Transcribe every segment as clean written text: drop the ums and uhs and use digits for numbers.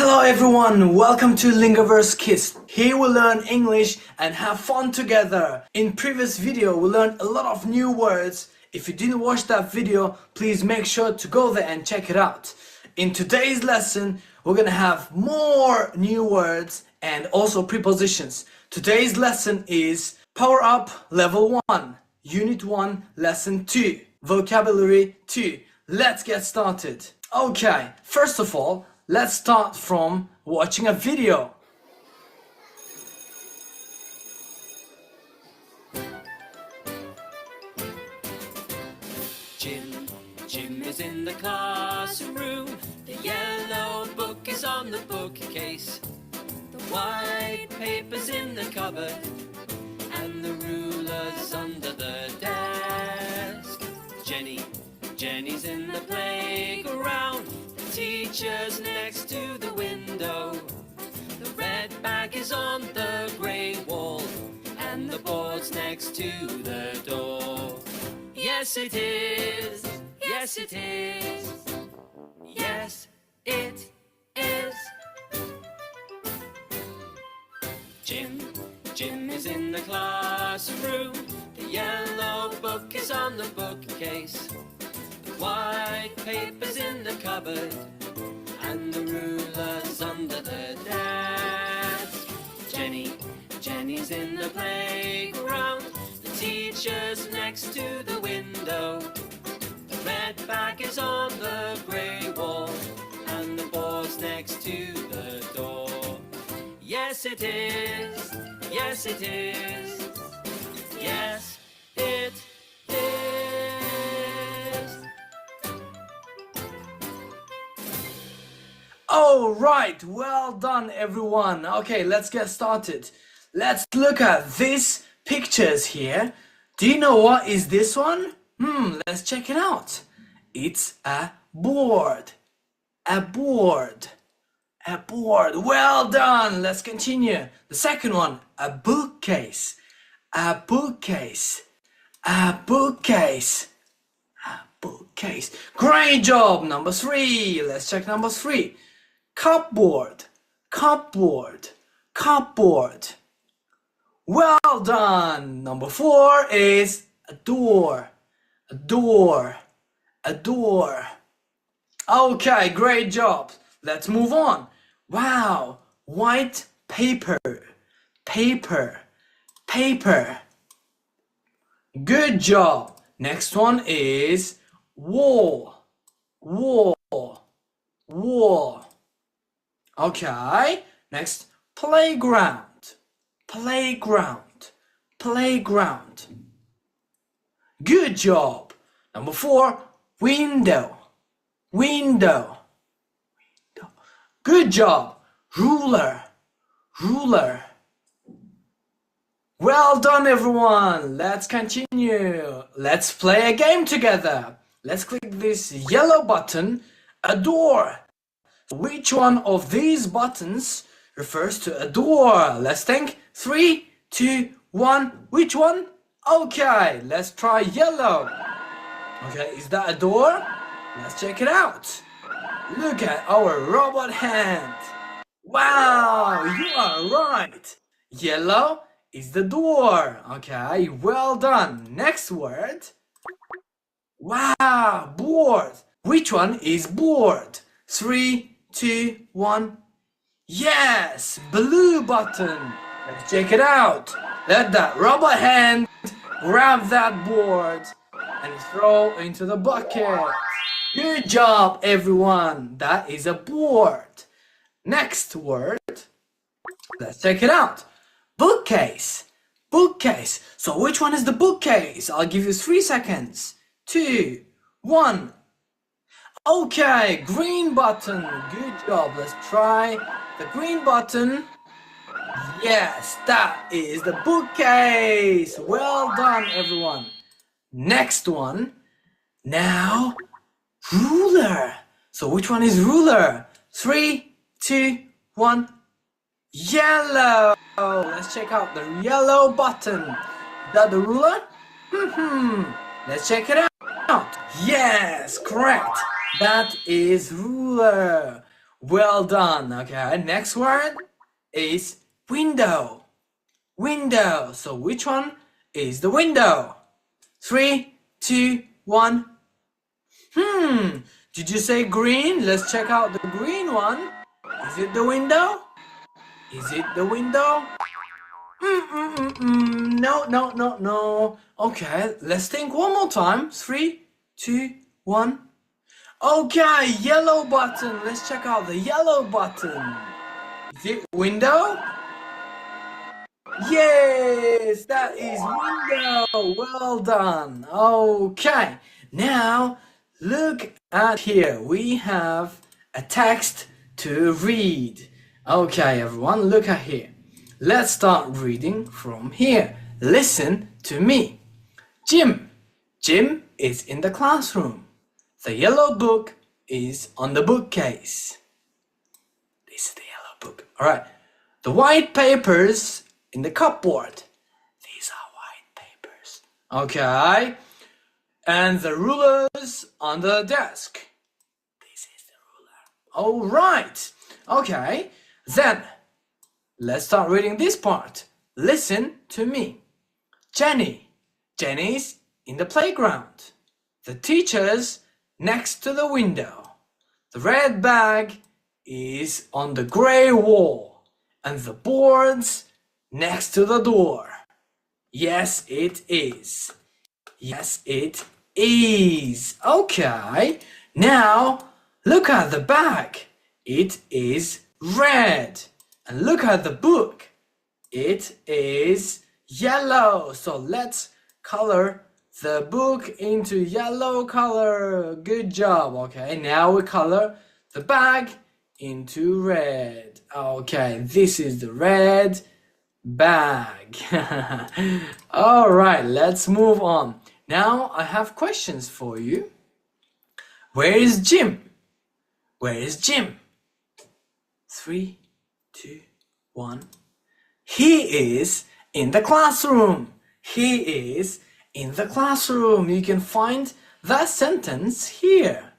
Hello everyone, welcome to LingoVerse Kids. Here we learn English and have fun together. In previous video we learned a lot of new words. If you didn't watch that video, please make sure to go there and check it out. In today's lesson, we're gonna have more new words and also prepositions. Today's lesson is Power Up Level 1, Unit 1, Lesson 2, Vocabulary 2. Let's get started. Okay, first of all, let's start from watching a video. Jim is in the classroom. The yellow book is on the bookcase. The white paper's in the cupboard, and the ruler's under the desk. Jenny's in the playground. The teacher's next to the window. The red bag is on the grey wall, and the board's next to the door. Yes, it is. Yes, it is. Yes, it is. Jim is in the classroom. The yellow book is on the bookcase. The white paper's in the cupboard, and the ruler's under the desk. Jenny's in the playground. The teacher's next to the window. The red bag is on the grey wall, and the board's next to the door. Yes, it is. Yes, it is. Yes, it is. All right, well done everyone. Okay, let's get started. Let's look at these pictures here. Do you know what is this one? Let's check it out. It's a board. A board. A board. Well done. Let's continue. The second one, a bookcase. A bookcase. A bookcase. A bookcase. Great job. Number 3. Let's check number 3. Cupboard. Cupboard. Cupboard. Well done. Number 4 is a door. A door. A door. Okay, great job. Let's move on. Wow, white paper. Paper. Paper. Good job. Next one is wall. Wall. Wall. Okay, next playground. Playground. Playground. Good job. Number 4, window. Window. Good job. Ruler. Ruler. Well done everyone. Let's continue. Let's play a game together. Let's click this yellow button, a door. Which one of these buttons refers to a door? Let's think. 3, 2, 1. Which one? Okay, let's try yellow. Okay, is that a door? Let's check it out. Look at our robot hand. Wow, you are right. Yellow is the door. Okay, well done. Next word. Wow, board. Which one is board? 3, 2, 1. Yes, blue button. Let's check it out. Let that robot hand grab that board and throw into the bucket. Good job everyone. That is a board. Next word. Let's check it out. Bookcase. Bookcase. So which one is the bookcase? I'll give you 3 seconds. 2, 1. Okay, green button. Good job. Let's try the green button. Yes, that is the bookcase. Well done everyone. Next one. Now, ruler. So which one is ruler? 3, 2, 1. Yellow. Let's check out the yellow button. Is that the ruler? Let's check it out. Yes, correct. That is ruler. Well done. Okay, next word is window. Window. So which one is the window? 3, 2, 1. Did you say green? Let's check out the green one. Is it the window? Is it the window? No, no, no, no. Okay, let's think one more time. 3, 2, 1. Okay, yellow button. Let's check out the yellow button. Is it window? Yes, that is window. Well done. Okay, now look at here. We have a text to read. Okay, everyone, look at here. Let's start reading from here. Listen to me. Jim. Jim is in the classroom. The yellow book is on the bookcase. This is the yellow book. All right. The white papers in the cupboard. These are white papers. Okay. And the rulers on the desk. This is the ruler. All right. Okay. Then let's start reading this part. Listen to me. Jenny. Jenny's in the playground. The teacher's next to the window. The red bag is on the gray wall. And the board's next to the door. Yes, it is. Yes, it is. Okay. Now, look at the bag. It is red. And look at the book. It is yellow. So let's color the book into yellow color. Good job. Okay, now we color the bag into red. Okay, this is the red bag. All right, let's move on. Now I have questions for you. Where is Jim? Where is Jim? 3, 2, 1. He is in the classroom. He is in the classroom. You can find that sentence here.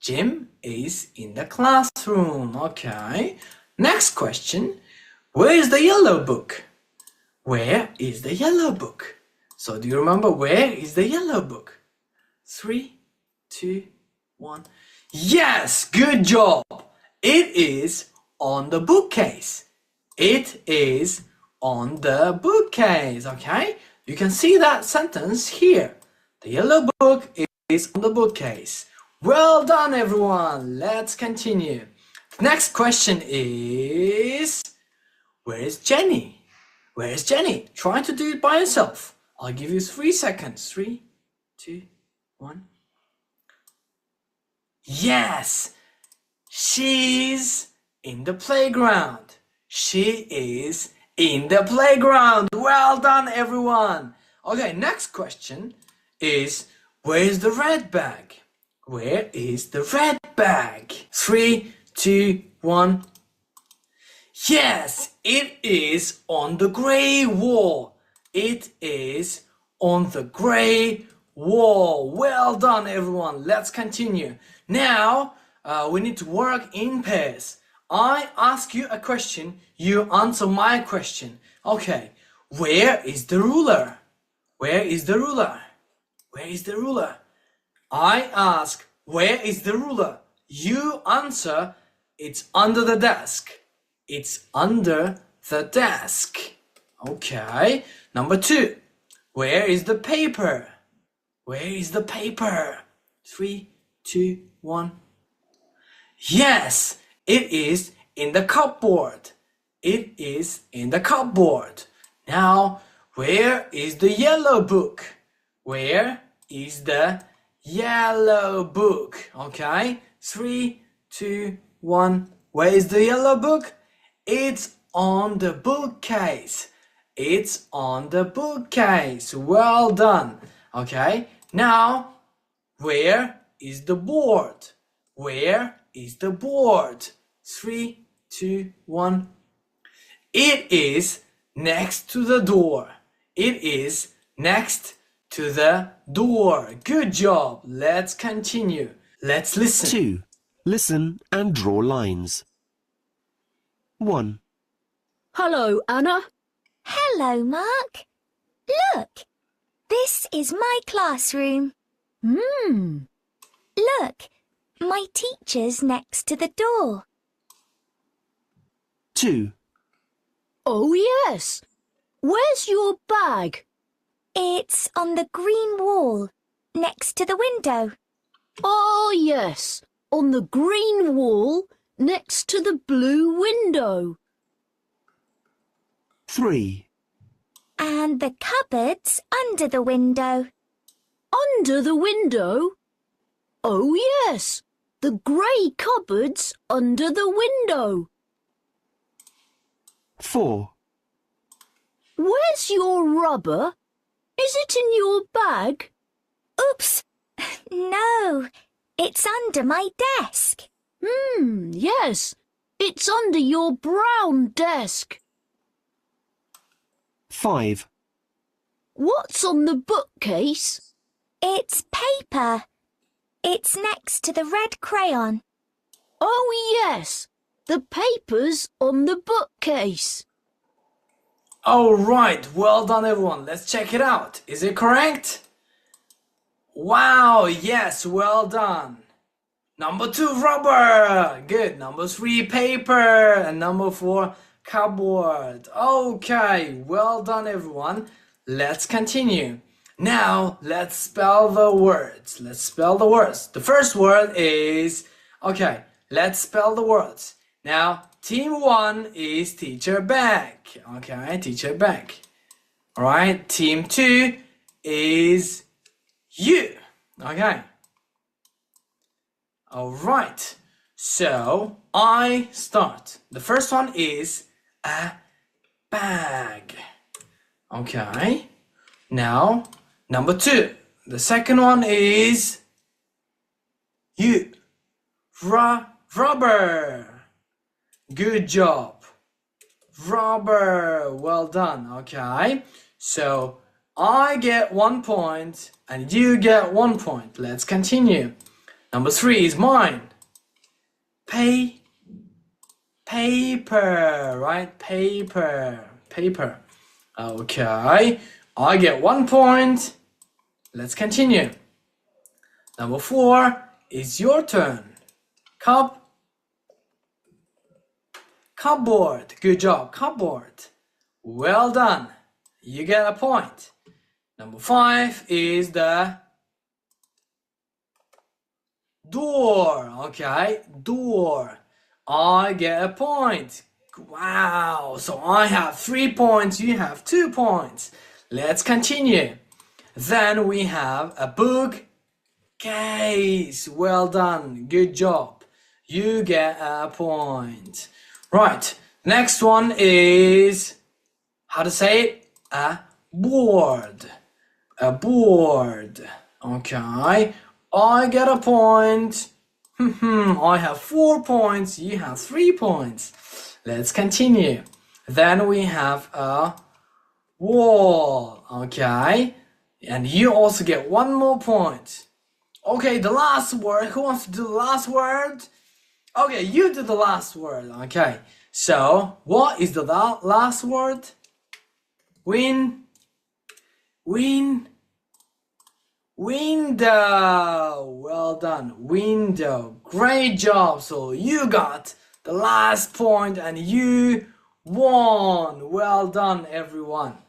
Jim is in the classroom. Okay. Next question. Where is the yellow book? Where is the yellow book? So do you remember where is the yellow book? 3, 2, 1. Yes, good job. It is on the bookcase. It is on the bookcase. Okay? You can see that sentence here. The yellow book is on the bookcase. Well done, everyone. Let's continue. The next question is, where is Jenny? Where is Jenny? Try to do it by yourself. I'll give you 3 seconds. 3, 2, 1. Yes, she's in the playground. She is in the playground. Well done, everyone. Okay, next question is, where is the red bag? Where is the red bag? 3, 2, 1. Yes, it is on the gray wall. It is on the gray wall. Well done, everyone. Let's continue. Now, we need to work in pairs. I ask you a question, you answer my question. Okay, where is the ruler? Where is the ruler? Where is the ruler? I ask, where is the ruler? You answer, it's under the desk. It's under the desk. Okay. Number 2. Where is the paper? Where is the paper? 3, 2, 1. Yes, it is in the cupboard. It is in the cupboard. Now, where is the yellow book? Where is the yellow book? Okay. 3, 2, 1. Where is the yellow book? It's on the bookcase. It's on the bookcase. Well done. Okay. Now, where is the board? Where is the board? 3, 2, 1. It is next to the door. It is next to the door. Good job. Let's continue. Let's listen. 2. Listen and draw lines. 1, Hello, Anna. Hello, Mark. Look, this is my classroom. Look, my teacher's next to the door. 2, Oh, yes. Where's your bag? It's on the green wall, next to the window. Oh, yes. On the green wall next to the blue window. 3, And the cupboard's under the window. Under the window? Oh, yes. The grey cupboard's under the window. 4, Where's your rubber? Is it in your bag? Oops! No, it's under my desk. Yes. It's under your brown desk. 5, What's on the bookcase? It's paper. It's next to the red crayon. Oh, yes. The paper's on the bookcase. Alright, well done everyone. Let's check it out. Is it correct? Wow, yes, well done. Number 2, rubber. Good. Number 3, paper. And number 4, cupboard. Okay, well done everyone. Let's continue. Now, let's spell the words. Let's spell the words. The first word is... Okay, let's spell the words. Now, team 1 is Teacher Beck. Okay, Teacher Beck. Alright, team 2 is you. Okay. Alright, so I start. The first one is a bag. Okay. Now, number 2. The second one is you. Rubber. Good job. Rubber. Well done. Okay. So I get 1 point and you get 1 point. Let's continue. Number 3 is mine. Paper. Right? Paper. Okay. I get 1 point. Let's continue. Number 4 is your turn. Cupboard. Good job. Cupboard. Well done. You get a point. Number 5 is the door. Okay. Door. I get a point. Wow. So I have 3 points. You have 2 points. Let's continue. Then we have a bookcase. Well done. Good job. You get a point. Right. Next one is, how to say it? A board. A board. Okay. I get a point. I have 4 points. You have 3 points. Let's continue. Then we have a wall. Okay. And you also get 1 more point. Okay, the last word. Who wants to do the last word? Okay, you do the last word. Okay. So, what is the last word? Window. Well done. Window. Great job. So you got the last point and you won. Well done, everyone.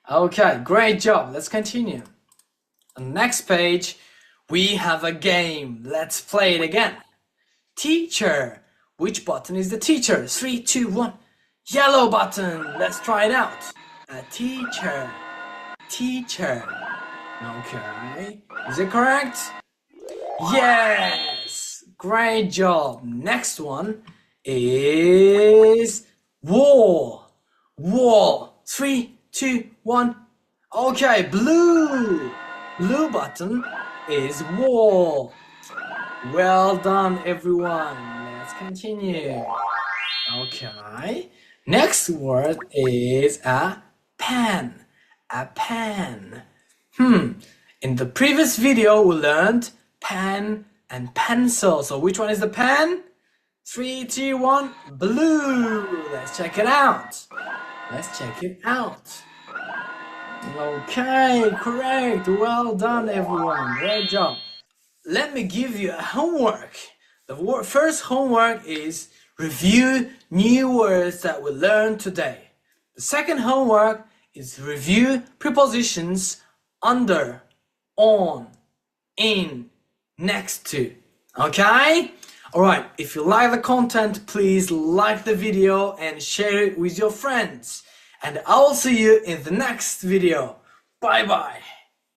Okay, great job. Let's continue. On the next page, we have a game. Let's play it again. Teacher. Which button is the teacher? 3, 2, 1. Yellow button. Let's try it out. A teacher. Okay. Is it correct? Yes. Great job. Next one is wall. 3, 2, 1. Okay, blue. Blue button is wall. Well done, everyone. Let's continue. Okay. Next word is a pen. A pen. In the previous video, we learned pen, and pencil. So which one is the pen? 3, 2, 1, blue. Let's check it out. Let's check it out. Okay, correct. Well done, everyone. Great job. Let me give you a homework. The first homework is review new words that we learned today. The second homework is review prepositions under, on, in, next to. Okay? Alright, if you like the content, please like the video and share it with your friends. And I will see you in the next video. Bye bye.